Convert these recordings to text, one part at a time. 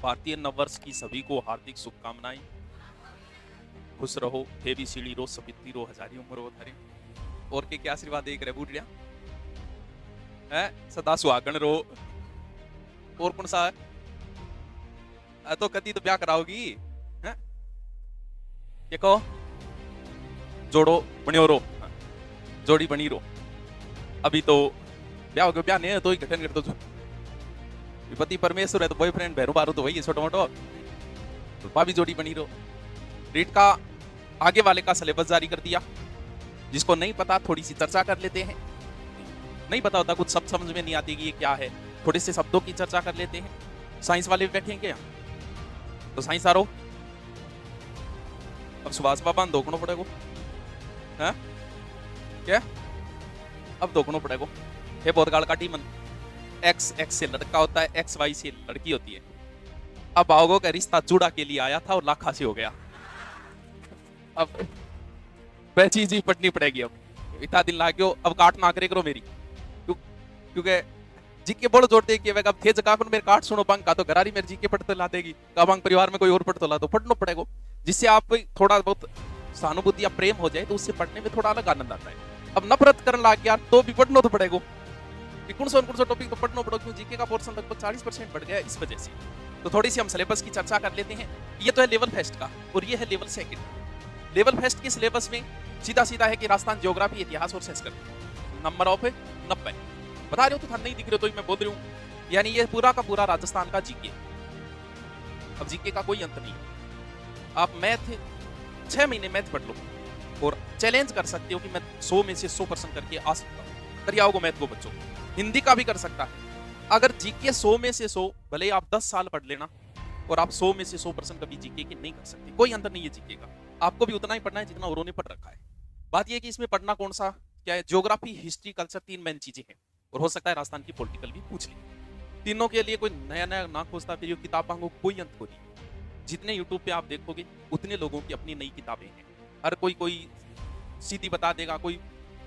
भारतीय नववर्ष की सभी को हार्दिक शुभकामनाएं। खुश रहो, हेवी सीढ़ी रो, सपित्ती रो, हजारी उम्र हो थारी। और के क्या आशीर्वाद देख रहे बूढ़िया है, सदा सुहागन रो। और कौन सा है तो कदी तो ब्याह कराओगी है? ये कहो जोड़ो बनियो रो, जोड़ी बनी रो। अभी तो ब्याह हो गया, ब्याह नहीं है तो ही घटन कर दो। पति परमेश्वर है तो बॉयफ्रेंड भैरू बारू तो वही है छोटा मोटो, तो भी जोड़ी बनी रहो। रीट का आगे वाले का सिलेबस जारी कर दिया। जिसको नहीं पता थोड़ी सी चर्चा कर लेते हैं। नहीं पता होता कुछ सब समझ में नहीं आती कि ये क्या है, थोड़े से शब्दों की चर्चा कर लेते हैं। साइंस वाले भी बैठेंगे यहाँ तो साइंस आरो। अब सुभाष बाबा धोकनो पड़ेगा है क्या? अब धोकनो पड़ेगा। हे बहुत गाल काटी मन। एक्स एक्स से लड़का होता है, एक्स वाई से लड़की होती है। अब आओगो का रिश्ता जुड़ा के लिए आया था और लाखा से हो गया। अब वह चीज ही पटनी पड़ेगी। अब इतना दिन लागे अब काट ना करे करो मेरी, क्योंकि जी के बड़ो जोड़ते कि अब थे जगह पर मेरे काट सुनो पंख का तो घरारी मेरे जी के पढ़ते ला देगी। कब परिवार में कोई और पढ़ते ला तो पढ़ना पड़ेगा, जिससे आप थोड़ा बहुत सहानुभूति या प्रेम हो जाए तो उससे पढ़ने में थोड़ा अलग आनंद आता है। अब नफरत करने लग गया तो भी पढ़ना तो पड़ेगा। कौन सा टॉपिक तो पढ़ना पड़ो, क्यों जीके का पोर्शन लगभग 40% बढ़ गया इस वजह से। तो थोड़ी सी हम सिलेबस की चर्चा कर लेते हैं। ये तो है लेवल फर्स्ट का और ये है लेवल सेकंड। लेवल फर्स्ट के सिलेबस में सीधा सीधा है कि राजस्थान ज्योग्राफी, इतिहास और संस्कृत। Number of 90। बता रहे हो तो नहीं दिख रहे हो तो मैं बोल रही हूँ, यानी ये पूरा का पूरा राजस्थान का जीके। अब जीके का कोई अंत नहीं। आप मैथ 6 महीने मैथ पढ़ लो और चैलेंज कर सकते हो कि मैं 100 में से 100% करके आ सकता हूँ। करिए मैथ को बच्चों, हिंदी का भी कर सकता है। अगर जीके 100 में से 100, भले आप 10 साल पढ़ लेना और आप 100 में से 100% कभी जीके के नहीं कर सकते। कोई अंतर नहीं है जीके का, आपको भी उतना ही पढ़ना है जितना औरों ने पढ़ रखा है। बात यह है कि इसमें पढ़ना कौन सा क्या है, ज्योग्राफी, हिस्ट्री, कल्चर, 3 मेन चीजें हैं। और हो सकता है राजस्थान की पॉलिटिकल भी पूछ ले। तीनों के लिए कोई नया नया ना खोजता फिर किताब मांगो, कोई अंत को नहीं। जितने यूट्यूब पे आप देखोगे उतने लोगों की अपनी नई किताबें हैं। हर कोई सीधी बता देगा, कोई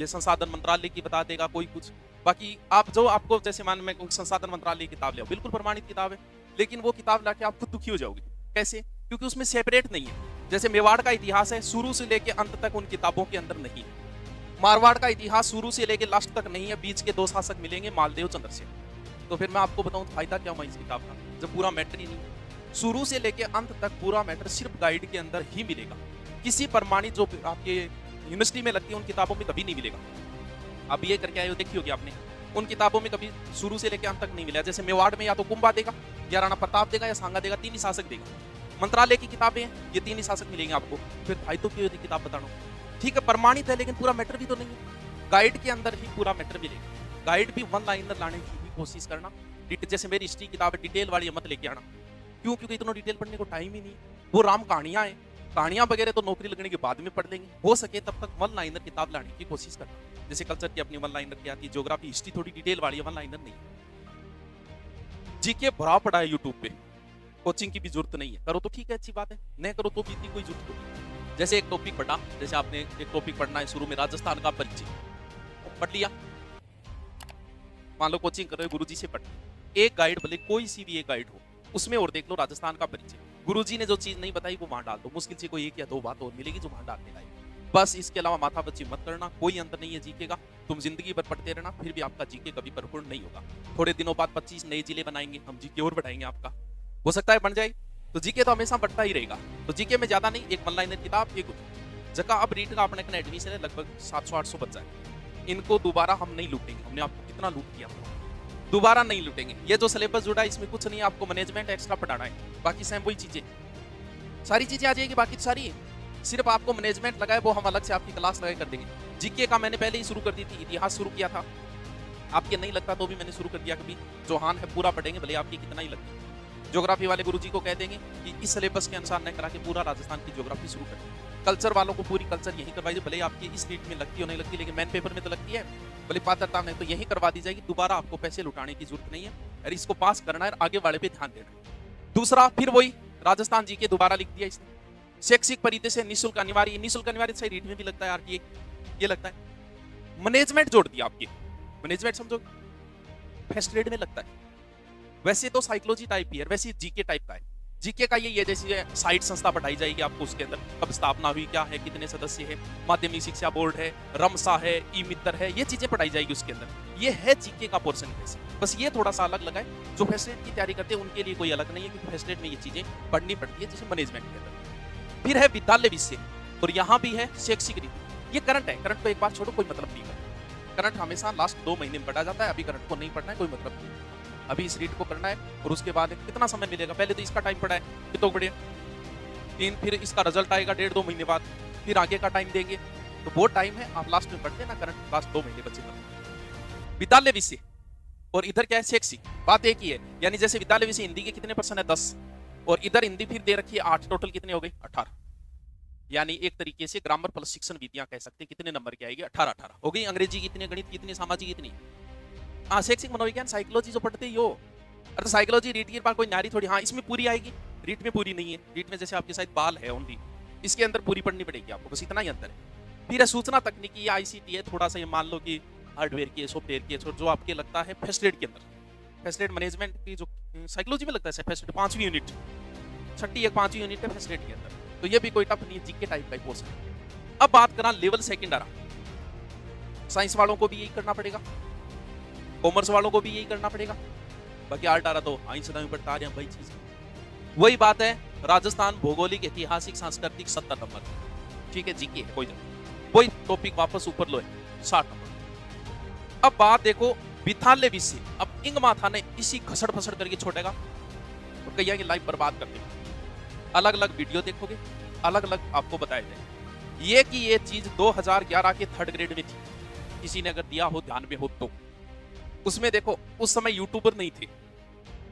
ये संसाधन मंत्रालय की बता देगा, कोई कुछ। बाकी आप जो आपको जैसे मान में संसाधन मंत्रालय की किताब ले, बिल्कुल प्रमाणित किताब है, लेकिन वो किताब लाके आप खुद दुखी हो जाओगे। कैसे? क्योंकि उसमें सेपरेट नहीं है। जैसे मेवाड़ का इतिहास है, शुरू से लेके अंत तक उन किताबों के अंदर नहीं है। मारवाड़ का इतिहास शुरू से लेके लास्ट तक नहीं है, बीच के 2 शासक मिलेंगे, मालदेव, चंद्रसेन। तो फिर मैं आपको बताऊं फायदा क्या हुआ इस किताब का, जब पूरा मैटर ही नहीं। शुरू से लेके अंत तक पूरा मैटर सिर्फ गाइड के अंदर ही मिलेगा। किसी प्रमाणित जो आपके यूनिवर्सिटी में लगती है उन किताबों में कभी नहीं मिलेगा। अब ये करके आए हो, देखी होगी आपने, उन किताबों में कभी शुरू से लेकर अंत तक नहीं मिला। जैसे मेवाड़ में या तो कुंभा देगा या राणा प्रताप देगा या सांगा देगा, 3 ही शासक देगा। मंत्रालय की किताबें हैं, ये 3 ही शासक मिलेंगे आपको। फिर भाई तो क्यों किताब बताना, ठीक है प्रमाणित है लेकिन पूरा मैटर भी तो नहीं है। गाइड के अंदर ही पूरा मैटर मिलेगा। गाइड भी 1 लाइनर लाने की कोशिश करना। जैसे मेरी हिस्ट्री किताब है, डिटेल वाली मत लेके आना। क्यों? क्योंकि इतना डिटेल पढ़ने को टाइम ही नहीं। वो राम कहानियां हैं, कहानियां वगैरह तो नौकरी लगने के बाद में पढ़ लेंगे। हो सके तब तक 1 लाइनर किताब लाने की कोशिश करना। जैसे कल्चर की अपनी 1 लाइनर की आती है, ज्योग्राफी, हिस्ट्री थोड़ी डिटेल वाली है, 1 लाइनर नहीं। जीके भरा पड़ा है यूट्यूब पे, कोचिंग की भी जरूरत नहीं है। करो तो ठीक है, अच्छी बात है, नहीं करो तो भी इतनी कोई जरूरत नहीं। जैसे एक टॉपिक पढ़ा, जैसे आपने एक टॉपिक पढ़ना है शुरू में, राजस्थान का परिचय पढ़ लिया। मान लो कोचिंग कर रहे हो, गुरुजी से पढ़, एक गाइड, भले कोई सी भी एक गाइड हो, उसमें और देख लो राजस्थान का परिचय। गुरुजी ने जो चीज नहीं बताई वो वहां डाल दो। मुश्किल से कोई 1 या 2 बात और मिलेगी जो वहां डालने लायक। बस इसके अलावा माथा बच्ची मत करना, कोई अंतर नहीं है जीके का। तुम जिंदगी भर पढ़ते रहना, फिर भी आपका जीके कभी परिपूर्ण नहीं होगा। थोड़े दिनों बाद 25 नए जिले बनाएंगे हम, जीके और बढ़ाएंगे आपका, हो सकता है बन जाए। तो जीके तो हमेशा बढ़ता ही रहेगा। तो जीके में ज्यादा नहीं, एक 1 लाइनर किताब, एक जगह। अब रीड का अपने एडमिशन है लगभग 700-800 बच्चा है। इनको दोबारा हम नहीं लूटेंगे, हमने आपको कितना लूट किया, दोबारा नहीं लूटेंगे। ये जो सिलेबस जुड़ा है इसमें कुछ नहीं, आपको मैनेजमेंट एक्स्ट्रा पढ़ाना है, बाकी सेम वही चीजें, सारी चीजें आ जाएगी। बाकी सारी सिर्फ आपको मैनेजमेंट लगाए, वो हम अलग से आपकी क्लास लगा कर देंगे। जीके का मैंने पहले ही शुरू कर दी थी, इतिहास शुरू किया था। आपके नहीं लगता तो भी मैंने शुरू कर दिया। कभी चौहान है पूरा पढ़ेंगे, भले आपकी कितना ही लगता। ज्योग्राफी वाले गुरुजी को कह देंगे कि इस सिलेबस के अनुसार न करा के पूरा राजस्थान की ज्योग्राफी शुरू करें। कल्चर वालों को पूरी कल्चर यही करवाई, भले आपकी इस रीट में लगती हो नहीं लगती, लेकिन मेन पेपर में तो लगती है। भले पात्रता में तो यही करवा दी जाएगी। दोबारा आपको पैसे लुटाने की जरूरत नहीं है, और इसको पास करना है, आगे वाले पे ध्यान देना है। दूसरा, फिर वही राजस्थान जी के दोबारा लिख दिया इसने। शैक्षिक परिदृश्य निःशुल्क अनिवार्य, निःशुल्क अनिवार्य सही रीट में भी लगता है यार, ये लगता है। मैनेजमेंट जोड़ दिया आपकी, मैनेजमेंट समझो फर्स्ट ग्रेड में लगता है। वैसे तो साइकोलॉजी टाइप ही है, वैसे जीके टाइप का है। जीके का ये जैसे साइट संस्था पढ़ाई जाएगी आपको, उसके अंदर कब स्थापना हुई, क्या है, कितने सदस्य है, माध्यमिक शिक्षा बोर्ड है, रमसा है, ई मित्र है, ये चीजें पढ़ाई जाएगी उसके अंदर। ये है जीके का पोर्शन वैसे, बस ये थोड़ा सा अलग लगा है। जो फर्स्ट की तैयारी करते हैं उनके लिए कोई अलग नहीं है, क्योंकि फर्स्ट में ये चीजें पढ़नी पड़ती है जैसे मैनेजमेंट के अंदर। फिर है विद्यालय विषय, और यहाँ भी है शैक्षिक रीति। ये करंट है, करंट को एक बार छोड़ो, कोई मतलब नहीं है। करंट हमेशा लास्ट 2 महीने में पढ़ा जाता है, अभी करंट को नहीं पढ़ना है, कोई मतलब नहीं। अभी इस रीड को करना है और उसके बाद कितना समय मिलेगा, पहले तो इसका टाइम पड़ा है कितने बड़े 3, फिर इसका रिजल्ट आएगा 1.5-2 महीने बाद, फिर आगे का टाइम देंगे, तो वो टाइम है आप लास्ट में पढ़ते हैं ना, करंट लास्ट 2 महीने बचे। विद्यालय विषय और इधर क्या है शैक्षिक, बात एक ही है। यानी जैसे विद्यालय विषय हिंदी के कितने % है 10, और इधर हिंदी फिर दे रखी है 8, टोटल कितने हो गए 18। यानी एक तरीके से ग्रामर प्लस शिक्षण विधियां कह सकते हैं, कितने नंबर की आएगी 18 हो गई। अंग्रेजी कितने, गणित कितनी, सामाजिक कितनी, हाँ शैक्षिक मनोविज्ञान साइकोलॉजी जो पढ़ते हो। अरे साइकोलॉजी रीट के बाद कोई नारी थोड़ी, हाँ इसमें पूरी आएगी, रीट में पूरी नहीं है। रीट में जैसे आपके साथ बाल है ओनली, इसके अंदर पूरी पढ़नी पड़ेगी आपको, बस इतना ही अंतर है। फिर सूचना तकनीकी या आईसीटी है, थोड़ा सा ये मान लो कि हार्डवेयर की, सॉफ्टवेयर की, जो आपके लगता है फर्स्ट एड के अंदर, फर्स्ट एड मैनेजमेंट की जो साइकोलॉजी में लगता है फर्स्ट एड 5वीं यूनिट, 5वीं यूनिट है फर्स्ट एड के अंदर, तो ये भी कोई टफ नहीं है, जीके टाइप का कोर्स है। अब बात करा लेवल सेकंड आ रहा, साइंस वालों को भी यही करना पड़ेगा, कॉमर्स वालों को भी यही करना पड़ेगा, बाकी आर्ट आ रहा तो आइंस्टाइन में पढ़ता आ रहे हैं भाई चीज। वही बात है, राजस्थान भौगोलिक ऐतिहासिक सांस्कृतिक 70 नंबर, ठीक है जीके है कोई नहीं, वही टॉपिक वापस ऊपर लो है 60 नंबर। अब बात देखो विद्यालय विषय, अब इंग माथा ने इसी घसड़ फसड़ करके छोड़ेगा तो कहिए कि लाइफ बर्बाद कर देगा। अलग अलग वीडियो देखोगे, अलग अलग आपको बताया जाए ये कि ये चीज 2011 के 3rd ग्रेड में थी, किसी ने अगर दिया हो ध्यान में हो तो। उसमें देखो उस समय यूट्यूबर नहीं थे,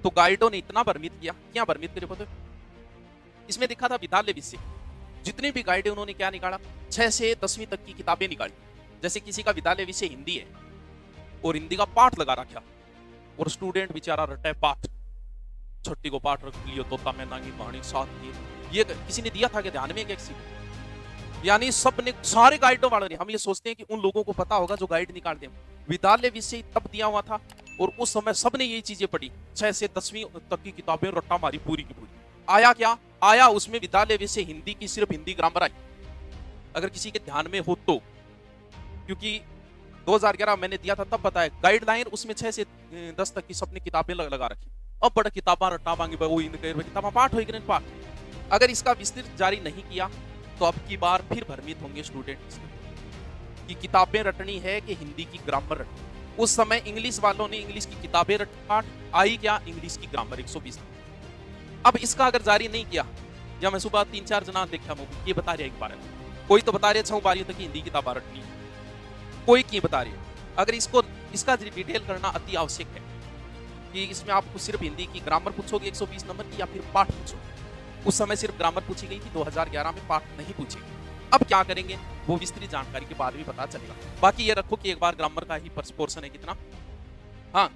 तो गाइडों ने इतना भ्रमित किया, क्या भ्रमित करे पता। इसमें दिखा था विद्यालय विषय, जितने भी गाइड है उन्होंने क्या निकाला, 6 से 10वीं तक की किताबें निकाली। जैसे किसी का विद्यालय विषय हिंदी है और हिंदी का पाठ लगा रखा, और स्टूडेंट बेचारा रटे पाठ, छुट्टी को पाठ रख लियो, तोता मैना की कहानी साथ की, ये किसी ने दिया था कि ध्यान में किसी, यानी सबने, सारे गाइडों वालों ने। हम ये सोचते हैं कि उन लोगों को पता होगा जो गाइड निकालते हैं। विद्यालय विषय तब दिया हुआ था और उस समय सबने यही चीजें पढ़ी, 6 से 10वीं तक की किताबें रट्टा मारी पूरी की पूरी। आया क्या आया उसमें, विद्यालय विषय हिंदी की सिर्फ हिंदी ग्रामर आई, अगर किसी के ध्यान में हो तो, क्योंकि 2011 मैंने दिया था तब पता है गाइडलाइन उसमें 6 से 10 तक की सबने किताबें लगा रखी। अब बड़ा किताबा रट्टा मांगी वो किताबा पाठ हो गए पाठ। अगर इसका विस्तृत जारी नहीं किया तो अब की बार फिर भ्रमित होंगे स्टूडेंट्स कि किताबें रटनी है कि हिंदी की ग्रामर रटनी। उस समय इंग्लिश वालों ने इंग्लिश की किताबें पाठ आई क्या, इंग्लिश की ग्रामर 120। अब इसका अगर जारी नहीं किया, या मैं सुबह 3-4 जना देखा मूवी, ये बता रहे एक बार, कोई तो बता रहे 6 बारियों तक हिंदी किताबें रटनी, कोई की बता रहे। अगर इसका डिटेल करना अति आवश्यक है कि इसमें आपको सिर्फ हिंदी की ग्रामर पूछोगे 120 नंबर की, या फिर पाठ पूछोगे। उस समय सिर्फ ग्रामर पूछी गई थी, 2011 में पाठ नहीं पूछी गई। अब क्या करेंगे वो विस्तृत जानकारी के बाद भी पता चलेगा। बाकी ये रखो कि एक बार ग्रामर का ही पोर्शन है कितना, हाँ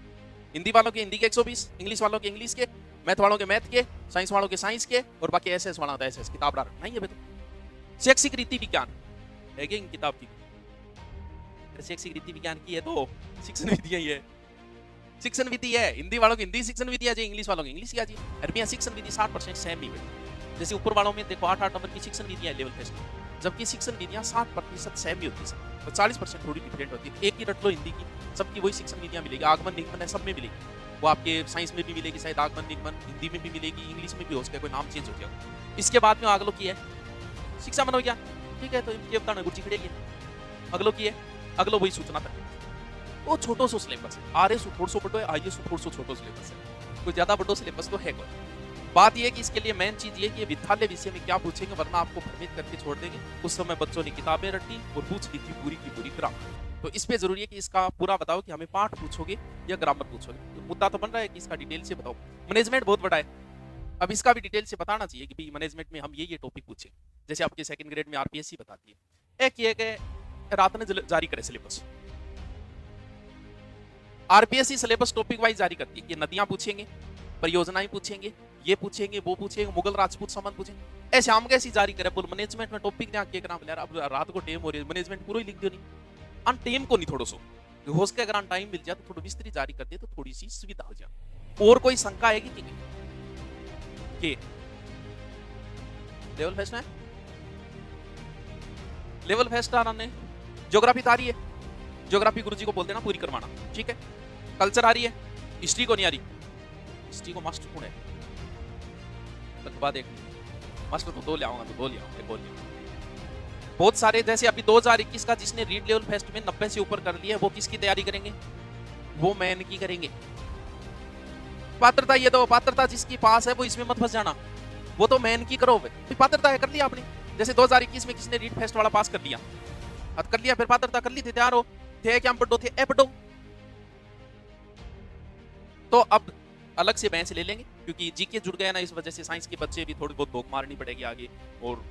हिंदी वालों के हिंदी के 120, इंग्लिश वालों के इंग्लिश के, मैथ वालों के मैथ के, साइंस वालों के साइंस के, और बाकी एसएस वालों का एसएस किताब रखना ही है। शैक्षिक रीति विज्ञान है इन किताब की, शैक्षिक रीति विज्ञान की है तो शिक्षण विधि ही है, शिक्षण विधि है। हिंदी वालों की हिंदी शिक्षण विधि आ जाए, इंग्लिश वालों की इंग्लिश आ जाए। अरबिया शिक्षण विधि 60% सेम ही है। जैसे ऊपर वालों में देखो 8-8 नंबर की शिक्षण विधियां लेवल टेस्ट में, जबकि शिक्षण विधियां 60% सेम ही होती है, तो 40% थोड़ी डिफरेंट होती है। एक ही रट लो हिंदी की, सबकी वही शिक्षण विधियां मिलेगी। आगमन निगमन है सब में मिलेगी, वो आपके साइंस में भी मिलेगी शायद आगमन निगमन, हिंदी में भी मिलेगी, इंग्लिश में भी हो सकता है, कोई नाम चेंज हो गया। इसके बाद में अगलो की है शिक्षा मनोविज्ञान, ठीक है, तो ये बताना गुरुजी खड़े अगलो की है, अगलो वही सूचना तक, वो छोटो सो सिलेबस है। आरएस थोड़ा सो बड़ो है, आईएस थोड़ा सो छोटो सिलेबस है, कोई ज्यादा बड़ो सिलेबस तो है कोई। बात यह है कि इसके लिए मेन चीज ये कि विद्यालय विषय में क्या पूछेंगे, वरना आपको भ्रमित करके छोड़ देंगे। उस समय बच्चों ने किताबें रटी और पूछ ली थी पूरी की पूरी ग्रामर। तो इस पे जरूरी है कि इसका पूरा बताओ कि हमें पाठ पूछोगे या ग्रामर पूछोगे। तो मुद्दा तो बन रहा है कि इसका डिटेल से बताओ। मैनेजमेंट बहुत बड़ा है, अब इसका भी डिटेल से बताना चाहिए कि मैनेजमेंट में हम ये टॉपिक पूछे। जैसे आपके 2nd ग्रेड में आरपीएससी बताती है। एक ये कि रात ने जारी करे syllabus, RPSC syllabus topic wise जारी करती है कि नदियां पूछेंगे, परियोजनाएं पूछेंगे, ये पूछेंगे, वो पूछेंगे, मुगल राजपूत संबंध पूछेंगे, ऐसे हम कैसी जारी करे। बोल मैनेजमेंट में टॉपिक ना के नाम ले रहा, अब रात को टेम हो रही है, मैनेजमेंट पूरा ही लिख दियो नहीं, अन टेम को नहीं, थोड़ा सो हो सके अगर टाइम मिल जाए तो थोड़ा विस्तृत जारी कर दे तो थोड़ी सी सुविधा हो जाए। और कोई शंका आएगी कि लेवल फेस्ट है, लेवल फेस्ट आ रहा है, ज्योग्राफी आ रही है, ज्योग्राफी गुरुजी को बोल देना पूरी करवाना, ठीक है। कल्चर आ रही है, हिस्ट्री को नहीं आ रही, हिस्ट्री को मास्टर कौन है, लगवा देख मास्टर तो दो ले आऊंगा, तो दो ले आऊंगा, बोल बहुत सारे। जैसे अभी 2021 का जिसने रीड लेवल फेस्ट में 90 से ऊपर कर लिया, वो किसकी तैयारी करेंगे, वो मैन की करेंगे। पात्रता ये दो, पात्रता जिसकी पास है वो इसमें मत फंस जाना, वो तो मैन की करो। पात्रता है कर लिया आपने, जैसे 2021 में किसने रीड फेस्ट वाला पास कर लिया, कर लिया, फिर पात्रता कर ली थी, तैयार हो थे, क्या पढ़ो थे, ए पढ़ो। तो अब अलग से बेंच ले लेंगे, क्योंकि जीके जुड़ गया ना, इस वजह से साइंस के बच्चे भी थोड़ी बहुत भोग मारनी पड़ेगी आगे, और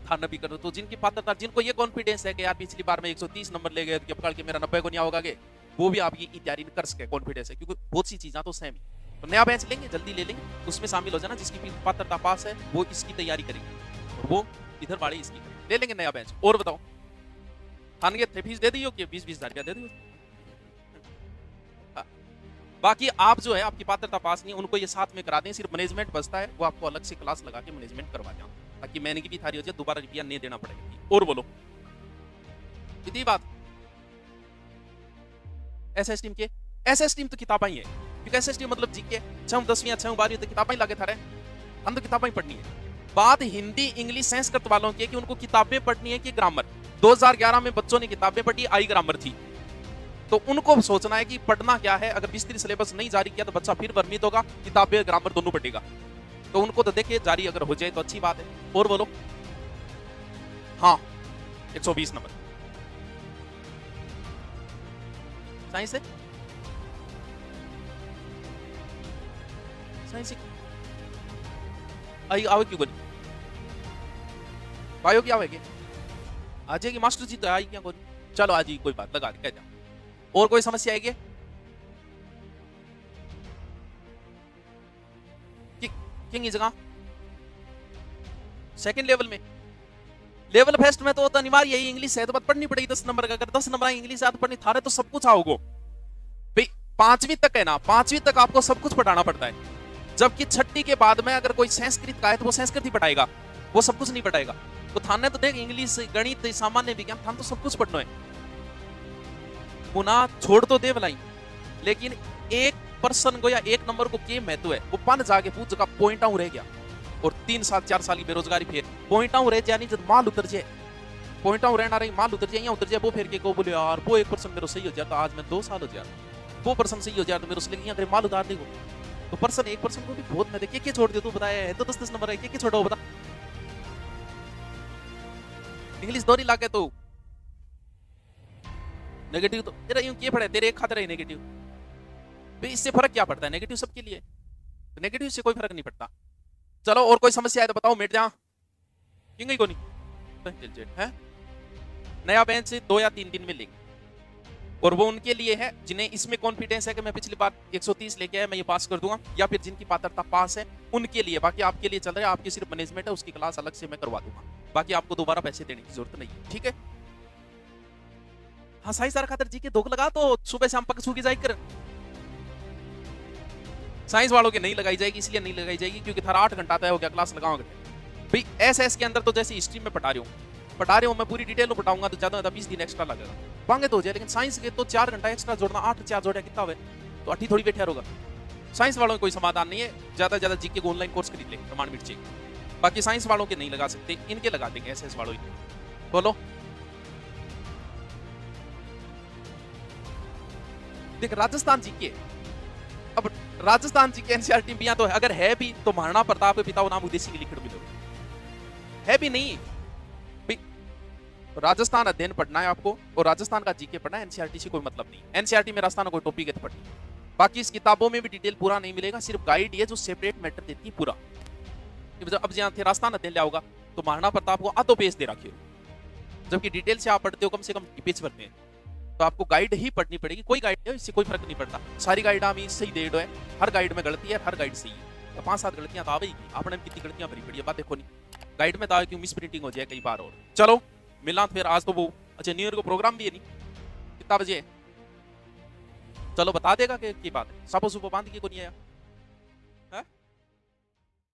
खाना भी करो। तो जिनकी पात्रता, जिनको ये कॉन्फिडेंस है कि यार पिछली बार में 130 नंबर ले गए, पकड़ के मेरा 90 को नहीं आओगे, वो भी आपकी तैयारी कर सके, कॉन्फिडेंस है, क्योंकि बहुत सी चीजें तो सेम ही। तो नया बेंच लेंगे, जल्दी ले लेंगे, उसमें शामिल हो जाना, जिसकी पात्रता पास है वो इसकी तैयारी करेंगे, और वो इधर वाले इसकी करेंगे, ले लेंगे नया बेंच। और बताओ थान के फीस दे दी हो कि 20-20 हजार रुपया दे दी। बाकी आप जो है आपकी पात्रता पास नहीं है, उनको ये साथ में करा दें, सिर्फ मैनेजमेंट बचता है, वो आपको अलग से क्लास लगा के मैनेजमेंट करवा दें, ताकि मैंने की भी थारी हो जाए, दोबारा रुपया नहीं देना पड़ेगा। और बोलो इतनी बात। एसएस टीम के, एसएस टीम तो किताबें ही है, क्योंकि एसएस टीम मतलब जीके 6वीं 10वीं 6वीं 12वीं तो किताबें ही लगे थारे, हम तो किताबें ही पढ़नी है। बात हिंदी इंग्लिश संस्कृत वालों की कि उनको किताबें पढ़नी है कि ग्रामर। 2011 में बच्चों ने किताबें पढ़ी, आई ग्रामर थी, तो उनको सोचना है कि पढ़ना क्या है। अगर विस्तृत सिलेबस नहीं जारी किया तो बच्चा फिर भ्रमित होगा, किताबें ग्रामर दोनों पढ़ेगा। तो उनको तो देखिए जारी अगर हो जाए तो अच्छी बात है। और बोलो हाँ 120 नंबर साइंस है, साइंस आई आवे क्यों नहीं, बायो की आवेगी, आ जाएगी मास्टर जी, तो आई क्या कोई, चलो आज ही कोई बात लगा के जा। और कोई समस्या आएगी किंग जगह सेकंड लेवल में, लेवल फेस्ट में तो अनिवार्य यही इंग्लिश है, तो बात पढ़नी पड़ेगी 10 नंबर का। अगर 10 नंबर इंग्लिश याद पढ़नी थारे तो सब कुछ आओगे भाई, 5वीं तक है ना, 5वीं तक आपको सब कुछ पढ़ाना पड़ता है, जबकि 6ठी के बाद में अगर कोई संस्कृत का है तो वो संस्कृत ही पढ़ाएगा, वो सब कुछ नहीं पढ़ाएगा। तो थाने तो देख इंग्लिश गणित सामान्य विज्ञान थाने तो सब कुछ पढ़ना है, पुनः छोड़ तो दे भलाई, लेकिन एक पर्सन को या एक नंबर को क्या महत्व है, वो पन जाके पूछ जगह पॉइंट आऊं रह गया, और 3 साल 4 साल की बेरोजगारी फिर पॉइंट आऊं रह जाए, नहीं जब माल उतर जाए, पॉइंट आऊं रहना रही माल उतर जाए, उतर जाए, वो फिर के को बोले यार वो 1% मेरे सही हो जाए तो आज मैं 2 साल हो जाए, वो पर्सन सही हो जाए तो मेरे से लेके माल उतार देगो। तो पर्सन 1% को भी बहुत मैं देखे छोड़ दिया, तू बताया है तो 10-10 नंबर है, क्या छोड़ो बता, इंग्लिश दो नहीं लाके तो नेगेटिव तो तेरा यूं किए पड़े, तेरे एक खाते रहे नेगेटिव, भाई इससे फर्क क्या पड़ता है, नेगेटिव सबके लिए, तो नेगेटिव से कोई फर्क नहीं पड़ता। चलो और कोई समस्या है तो बताओ, मिट जा क्यों को नहीं है। नया बेंच 2 या 3 दिन में लेंगे, और वो उनके लिए है जिन्हें इसमें कॉन्फिडेंस है कि मैं पिछली बार 130 लेके आया, मैं ये पास कर दूंगा, या फिर जिनकी पात्रता पास है उनके लिए। बाकी आपके लिए चल रहा है, आपकी सिर्फ मैनेजमेंट है, उसकी क्लास अलग से मैं करवा दूंगा, बाकी आपको दोबारा पैसे देने की जरूरत नहीं है, ठीक है। हाँ साई सर खातर जी के धोख लगा तो सुबह शाम पक सूखी जाए कर, साइंस वालों के नहीं लगाई जाएगी, इसलिए नहीं लगाई जाएगी क्योंकि थारा 8 घंटा तय हो गया, क्लास लगाओगे भाई। एसएस के अंदर तो जैसे हिस्ट्री में पढ़ा रही हूँ मैं, पूरी डिटेल में पढ़ाऊंगा तो ज्यादा 20 दिन एक्स्ट्रा लगेगा, पाएंगे तो हो जाए। लेकिन साइंस के तो 4 घंटा एक्स्ट्रा जोड़ना, 8 4 जोड़ा कितना हुआ, तो 8 थोड़ी बैठा होगा। साइंस वालों का कोई समाधान नहीं है, ज्यादा ज्यादा जीके को ऑनलाइन कोर्स खरीद ले प्रमाण मिट चाहिए, बाकी साइंस वालों के नहीं लगा सकते, इनके लगा देंगे एसएस वालों। बोलो देख राजस्थान जीके, अब राजस्थान जीके एनसीईआरटी भी तो अगर है भी तो महाराणा प्रताप के पिता नाम उदेशी की लिखित मिलो है भी नहीं भाई। राजस्थान अध्ययन पढ़ना है आपको, और राजस्थान का जीके पढ़ना है, एनसीईआरटी से कोई मतलब नहीं। एनसीईआरटी में राजस्थान का कोई टॉपिक है तो पढ़नी, बाकी इस किताबों में भी डिटेल पूरा नहीं मिलेगा, सिर्फ गाइड ये जो सेपरेट मैटर देती है पूरा। अब जहाँ थे राजस्थान अध्ययन लिया होगा तो महाराणा प्रताप को आधो पेज दे रखे हो, जबकि डिटेल से आप पढ़ते हो कम से कम पेज भरते हैं, तो आपको गाइड ही पढ़नी पड़ेगी। कोई गाइड है इससे कोई फर्क नहीं पड़ता, सारी गाइड हम सही दे दो है, हर गाइड में गलती है, हर गाइड सही है, तो 5-7 गलतियां तो आवेगी, आपने कितनी गलतियां भरी पड़ी है बात देखो नहीं, गाइड में तो क्यों मिस प्रिंटिंग हो जाए कई बार। और चलो मिलना फिर, आज तो वो अच्छा न्यू ईयर को प्रोग्राम भी है नहीं, कितना बजे है चलो बता देगा कि बात है, सपो सुपो बांध के को नहीं आया।